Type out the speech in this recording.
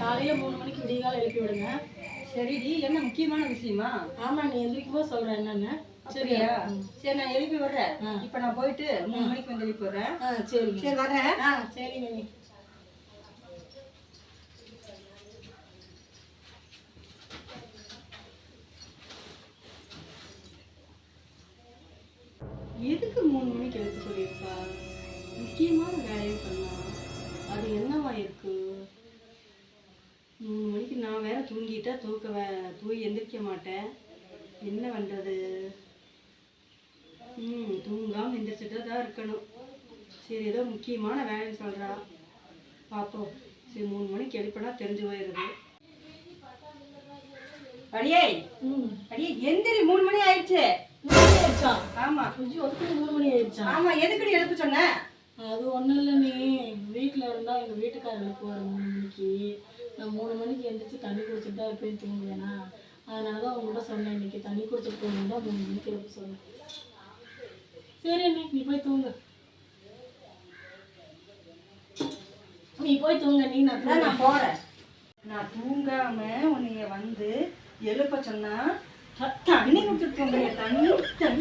காலையில் 3 மணிக்கு விடிகால எழுப்பி விடுங்க. சரிடி, என்ன முக்கியமான விஷயமா? ஆமாம், நீ எந்திரிக்கும் போது சொல்கிறேன் என்னென்னு. சரியா? சரி, நான் எழுப்பி விடுறேன். இப்போ நான் போயிட்டு 3 மணிக்கு வந்து எழுப்பி விடுறேன். சரி சரி, வரேன். சரிங்க நீ. எதுக்கு 3 மணிக்கு எழுப்ப சொல்லியிருக்கா? முக்கியமான வேலையை சொன்னா அது என்னவா இருக்கு? 3 மணிக்கு நான் வேற தூங்கிட்டா தூங்கி எந்திரிக்க மாட்டேன். என்ன பண்றது? தூங்காம எந்திரிச்சிட்டா தான் இருக்கணும். சரி, ஏதோ முக்கியமான வேலைன்னு சொல்றா, பார்ப்போம். சரி, 3 மணிக்கு எழுப்பினா தெரிஞ்சு போயிடுது. அடியே அடியே எந்திரி, 3 மணி ஆயிடுச்சு. ஆமா, கொஞ்சம் ஒதுக்கு 3 மணி ஆயிடுச்சா? ஆமா, எதுக்கு எழுப்ப சொன்ன? அது ஒன்றும் இல்லை, நீ வீட்டில் இருந்தால் எங்கள் வீட்டுக்காரர் எழுப்புவார் 3 மணிக்கு. நான் 3 மணிக்கு எழுந்திரிச்சு தண்ணி குடிச்சிட்டு தான் எப்பயும் தூங்குவேனா, அதனால தான் உங்கள்கிட்ட சொன்னேன், இன்னைக்கு தண்ணி குடிச்சிட்டு தூங்குன்னு தான் 3 மணிக்கு எழுப்ப சொன்னேன். சரி அண்ணே, நீ போய் தூங்கு. நீ போய் தூங்க. நீ நான் போறேன். நான் தூங்காம உன்னைய வந்து எழுப்ப சொன்னா தண்ணி குடிச்சிட்டு தூங்குறிய? தண்ணி